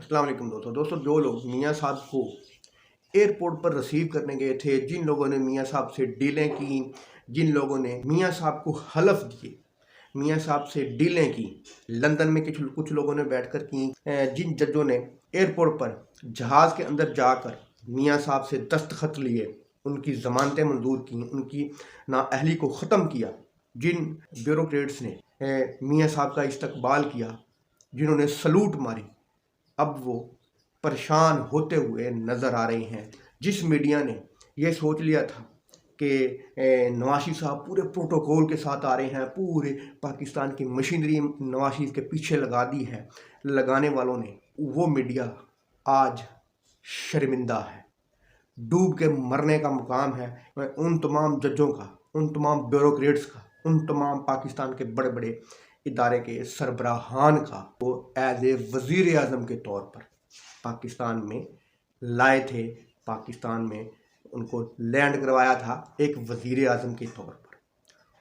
अस्सलाम वालेकुम दोस्तों जो लोग मियाँ साहब को एयरपोर्ट पर रिसीव करने गए थे, जिन लोगों ने मियाँ साहब से डीलें की, जिन लोगों ने मियाँ साहब को हलफ दिए, मियाँ साहब से डीलें की, लंदन में कुछ लोगों ने बैठकर की, जिन जजों ने एयरपोर्ट पर जहाज़ के अंदर जाकर मियाँ साहब से दस्तखत लिए, उनकी ज़मानतें मंजूर की, उनकी नाअहली को ख़त्म किया, जिन ब्यूरोक्रेट्स ने मियाँ साहब का इस्तकबाल किया, जिन्होंने सलूट मारी, अब वो परेशान होते हुए नज़र आ रहे हैं। जिस मीडिया ने ये सोच लिया था कि नवाज साहब पूरे प्रोटोकॉल के साथ आ रहे हैं, पूरे पाकिस्तान की मशीनरी नवाज के पीछे लगा दी है, लगाने वालों ने, वो मीडिया आज शर्मिंदा है, डूब के मरने का मुकाम है। मैं उन तमाम जजों का, उन तमाम ब्यूरोक्रेट्स का, उन तमाम पाकिस्तान के बड़े बड़े इदारे के सरबराहान का वो एज ए वज़ीर आज़म के तौर पर पाकिस्तान में लाए थे, पाकिस्तान में उनको लैंड करवाया था एक वज़ीर आज़म के तौर पर,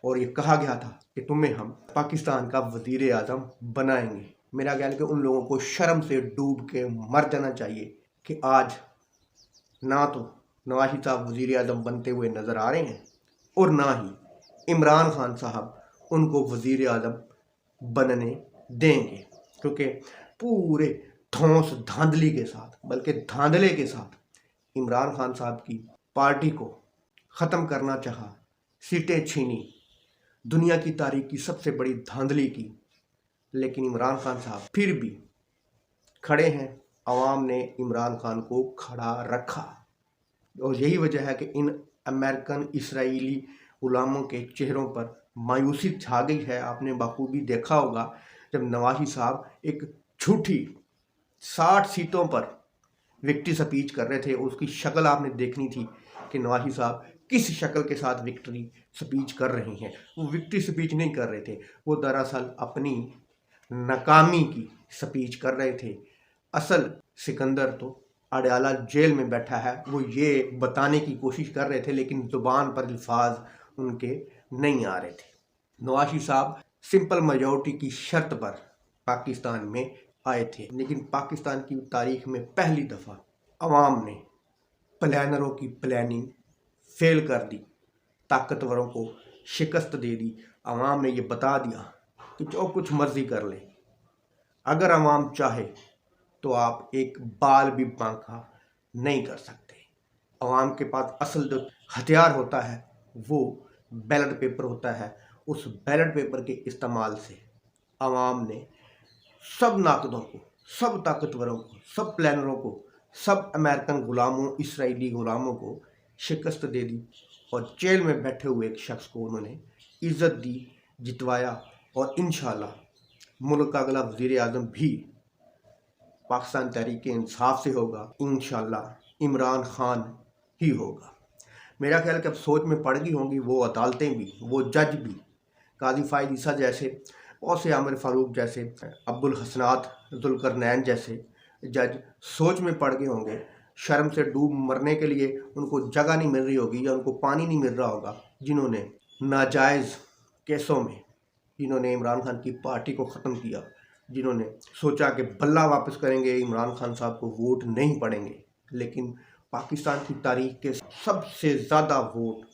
और ये कहा गया था कि तुम्हें हम पाकिस्तान का वज़ीर आज़म बनाएंगे। मेरा ख्याल है कि उन लोगों को शर्म से डूब के मर जाना चाहिए कि आज ना तो नवाज साहब वज़ीर आज़म बनते हुए नज़र आ रहे हैं और ना ही इमरान खान साहब उनको वज़ीर आज़म बनने देंगे, क्योंकि पूरे ठोस धांधली के साथ, बल्कि धांधले के साथ इमरान खान साहब की पार्टी को ख़त्म करना चाहा, सीटें छीनी, दुनिया की तारीख की सबसे बड़ी धांधली की, लेकिन इमरान खान साहब फिर भी खड़े हैं। आवाम ने इमरान खान को खड़ा रखा और यही वजह है कि इन अमेरिकन इसराइली गुलामों के चेहरों पर मायूसी छा गई है। आपने बखूबी देखा होगा जब नवाज साहब एक झूठी 60 सीटों पर विक्ट्री स्पीच कर रहे थे, उसकी शक्ल आपने देखनी थी कि नवाज साहब किस शक्ल के साथ विक्ट्री स्पीच कर रहे हैं। वो विक्ट्री स्पीच नहीं कर रहे थे, वो दरअसल अपनी नाकामी की स्पीच कर रहे थे। असल सिकंदर तो अडयाला जेल में बैठा है, वो ये बताने की कोशिश कर रहे थे, लेकिन ज़ुबान पर अल्फाज उनके नहीं आ रहे थे। नवाज साहब सिंपल मेजॉरिटी की शर्त पर पाकिस्तान में आए थे, लेकिन पाकिस्तान की तारीख में पहली दफ़ा अवाम ने प्लानरों की प्लानिंग फेल कर दी, ताकतवरों को शिकस्त दे दी। अवाम ने ये बता दिया कि जो कुछ मर्जी कर ले, अगर अवाम चाहे तो आप एक बाल भी बांका नहीं कर सकते। अवाम के पास असल जो हथियार होता है वो बैलेट पेपर होता है। उस बैलेट पेपर के इस्तेमाल से अवाम ने सब नाकदों को, सब ताकतवरों को, सब प्लानरों को, सब अमेरिकन गुलामों, इसराइली गुलामों को शिकस्त दे दी और जेल में बैठे हुए एक शख्स को उन्होंने इज़्ज़त दी, जितवाया, और इंशाल्लाह मुल्क का अगला वज़ीर आज़म भी पाकिस्तान तहरीक इंसाफ से होगा, इंशाल्लाह इमरान खान ही होगा। मेरा ख्याल कि अब सोच में पड़ गई होंगी वो अदालतें भी, वो जज भी, काजी फायद ईसा जैसे, बहुत से आमिर फारूक जैसे, अब्दुल हसनात जुल्करनैन जैसे जज सोच में पड़ गए होंगे। शर्म से डूब मरने के लिए उनको जगह नहीं मिल रही होगी या उनको पानी नहीं मिल रहा होगा, जिन्होंने नाजायज़ केसों में, जिन्होंने इमरान खान की पार्टी को ख़त्म किया, जिन्होंने सोचा कि बल्ला वापस करेंगे, इमरान खान साहब को वोट नहीं पड़ेंगे, लेकिन पाकिस्तान की तारीख के सबसे ज़्यादा वोट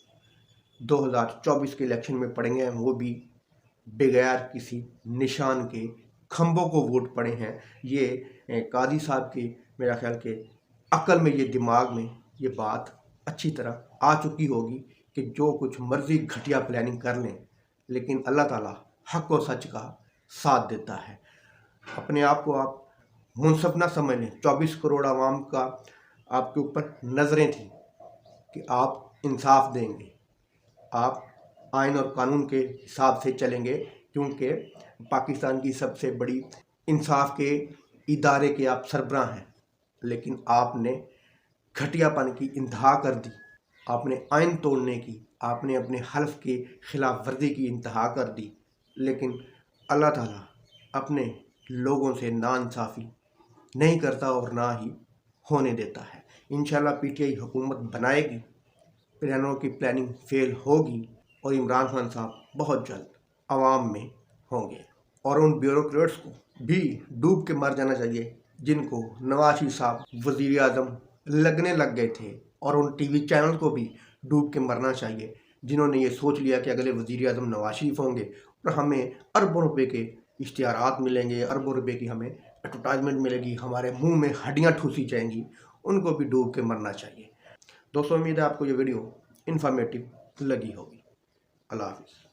2024 के इलेक्शन में पड़ेंगे हैं, वो भी बगैर किसी निशान के खंभों को वोट पड़े हैं। ये काजी साहब की, मेरा ख्याल के अकल में, ये दिमाग में ये बात अच्छी तरह आ चुकी होगी कि जो कुछ मर्जी घटिया प्लानिंग कर लें, लेकिन अल्लाह ताला हक और सच का साथ देता है। अपने आप को आप मुनसफ ना समझ लें। 24 करोड़ आवाम का आपके ऊपर नज़रें थी कि आप इंसाफ देंगे, आप आइन और कानून के हिसाब से चलेंगे, क्योंकि पाकिस्तान की सबसे बड़ी इंसाफ के इदारे के आप सरबराह हैं, लेकिन आपने घटियापन की इंतहा कर दी, आपने आइन तोड़ने की, आपने अपने हल्फ के खिलाफ वर्जी की इंतहा कर दी। लेकिन अल्लाह ताला अपने लोगों से नाइंसाफ़ी नहीं करता और ना ही होने देता है। इंशाल्लाह पीटीआई हुकूमत बनाएगी, प्लानों की प्लानिंग फेल होगी और इमरान खान साहब बहुत जल्द आवाम में होंगे। और उन ब्यूरोक्रेट्स को भी डूब के मर जाना चाहिए جن کو نواز شریف صاحب وزیر اعظم لگنے لگ گئے تھے اور ان ٹی وی چینل کو بھی ڈوب کے مرنا چاہیے، جنہوں نے یہ سوچ لیا کہ اگلے وزیر اعظم نواز شریف ہوں گے اور ہمیں اربوں روپے کے اشتہارات ملیں گے، اربوں روپے کی ہمیں ایڈورٹائزمنٹ ملے گی، ہمارے منہ میں ہڈیاں ٹھوسی جائیں گی، ان کو بھی ڈوب کے مرنا چاہیے۔ دوستوں، امید ہے آپ کو یہ ویڈیو انفارمیٹیو لگی ہوگی۔ اللہ حافظ۔